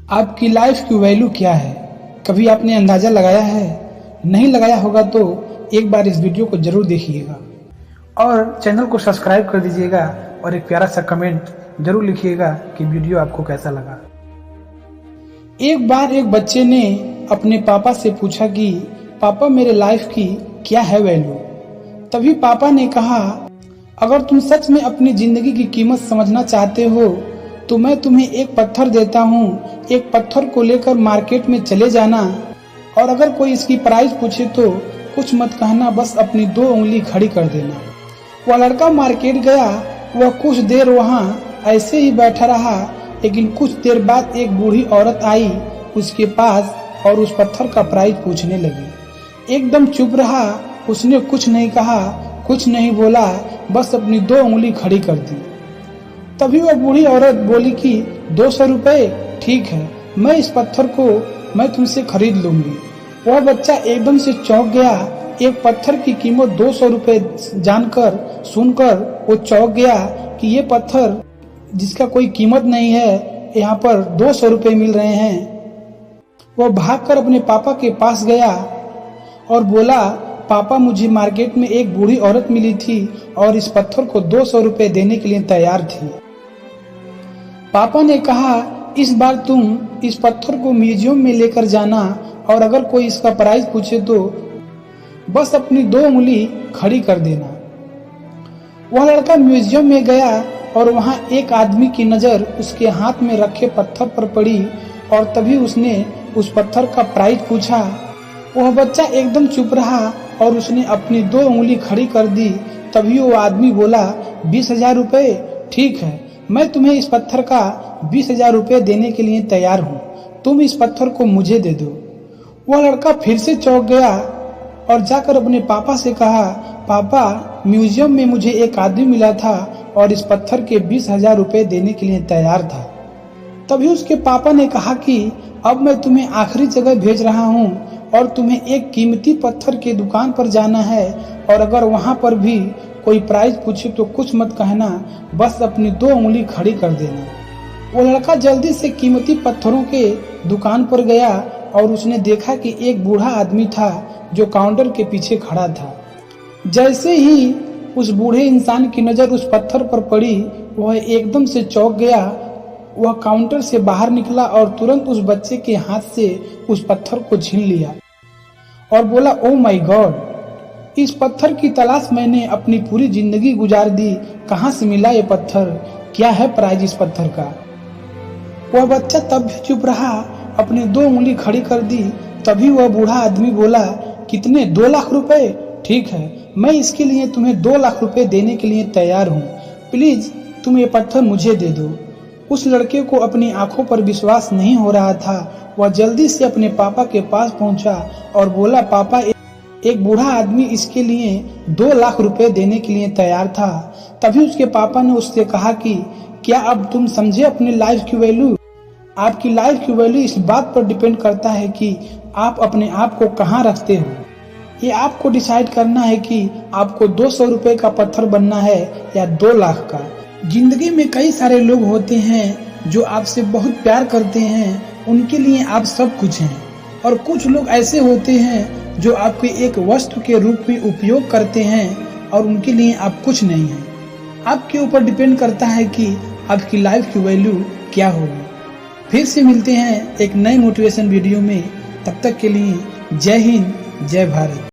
आपकी लाइफ की वैल्यू क्या है? कभी आपने अंदाज़ा लगाया है? नहीं लगाया होगा तो एक बार इस वीडियो को जरूर देखिएगा और चैनल को सब्सक्राइब कर दीजिएगा और एक प्यारा सा कमेंट जरूर लिखिएगा कि वीडियो आपको कैसा लगा। एक बार एक बच्चे ने अपने पापा से पूछा कि पापा मेरे लाइफ की क्या है वैल्यू। तभी पापा ने कहा, अगर तुम सच में अपनी जिंदगी की कीमत समझना चाहते हो तो मैं तुम्हें एक पत्थर देता हूँ। एक पत्थर को लेकर मार्केट में चले जाना और अगर कोई इसकी प्राइस पूछे तो कुछ मत कहना, बस अपनी 2 उंगली खड़ी कर देना। वह लड़का मार्केट गया। वह कुछ देर वहाँ ऐसे ही बैठा रहा, लेकिन कुछ देर बाद एक बूढ़ी औरत आई उसके पास और उस पत्थर का प्राइस पूछने लगी। एकदम चुप रहा, उसने कुछ नहीं कहा, कुछ नहीं बोला, बस अपनी 2 उंगली खड़ी कर दी। तभी वह बूढ़ी औरत बोली कि 200 रुपये, ठीक है, मैं इस पत्थर को मैं तुमसे खरीद लूंगी। वह बच्चा एकदम से चौंक गया। एक पत्थर की कीमत 200 रुपये जानकर सुनकर वो चौंक गया कि ये पत्थर जिसका कोई कीमत नहीं है यहाँ पर 200 रुपये मिल रहे हैं। वह भागकर अपने पापा के पास गया और बोला, पापा मुझे मार्केट में एक बूढ़ी औरत मिली थी और इस पत्थर को 200 रुपये देने के लिए तैयार थी। पापा ने कहा, इस बार तुम इस पत्थर को म्यूजियम में लेकर जाना और अगर कोई इसका प्राइस पूछे तो बस अपनी 2 उंगली खड़ी कर देना। वह लड़का म्यूजियम में गया और वहां एक आदमी की नजर उसके हाथ में रखे पत्थर पर पड़ी और तभी उसने उस पत्थर का प्राइस पूछा। वह बच्चा एकदम चुप रहा और उसने अपनी 2 उंगली खड़ी कर दी। तभी वो आदमी बोला, 20,000 रुपये, ठीक है, मैं तुम्हें इस पत्थर का 20,000 रुपये देने के लिए तैयार हूँ, तुम इस पत्थर को मुझे दे दो। वह लड़का फिर से चौंक गया और जाकर अपने पापा से कहा, पापा म्यूजियम में मुझे एक आदमी मिला था और इस पत्थर के 20,000 रुपये देने के लिए तैयार था। तभी उसके पापा ने कहा कि अब मैं तुम्हें आखिरी जगह भेज रहा हूँ और तुम्हें एक कीमती पत्थर की दुकान पर जाना है और अगर वहाँ पर भी कोई प्राइस पूछे तो कुछ मत कहना, बस अपनी 2 उंगली खड़ी कर देना। वो लड़का जल्दी से कीमती पत्थरों के दुकान पर गया और उसने देखा कि एक बूढ़ा आदमी था जो काउंटर के पीछे खड़ा था। जैसे ही उस बूढ़े इंसान की नज़र उस पत्थर पर पड़ी, वह एकदम से चौंक गया। वह काउंटर से बाहर निकला और तुरंत उस बच्चे के हाथ से उस पत्थर को छीन लिया और बोला, ओ माय गॉड, इस पत्थर की तलाश मैंने अपनी पूरी जिंदगी गुजार दी, कहाँ से मिला ये पत्थर, क्या है प्राइस इस पत्थर का। वह बच्चा तब भी चुप रहा, अपनी 2 उंगली खड़ी कर दी। तभी वह बूढ़ा आदमी बोला, कितने, 2 लाख रुपए, ठीक है, मैं इसके लिए तुम्हें 2 लाख रुपए देने के लिए तैयार हूँ, प्लीज तुम ये पत्थर मुझे दे दो। उस लड़के को अपनी आंखों पर विश्वास नहीं हो रहा था। वह जल्दी से अपने पापा के पास पहुंचा और बोला, पापा एक बूढ़ा आदमी इसके लिए 2 लाख रुपए देने के लिए तैयार था। तभी उसके पापा ने उससे कहा कि क्या अब तुम समझे अपनी लाइफ की वैल्यू? आपकी लाइफ की वैल्यू इस बात पर डिपेंड करता है कि आप अपने आप को कहाँ रखते हो। ये आपको डिसाइड करना है कि आपको 200 रुपए का पत्थर बनना है या 2 लाख का। जिंदगी में कई सारे लोग होते हैं जो आपसे बहुत प्यार करते हैं, उनके लिए आप सब कुछ हैं, और कुछ लोग ऐसे होते हैं जो आपके एक वस्तु के रूप में उपयोग करते हैं और उनके लिए आप कुछ नहीं हैं। आपके ऊपर डिपेंड करता है कि आपकी लाइफ की वैल्यू क्या होगी। फिर से मिलते हैं एक नई मोटिवेशन वीडियो में, तब तक के लिए जय हिंद, जय भारत।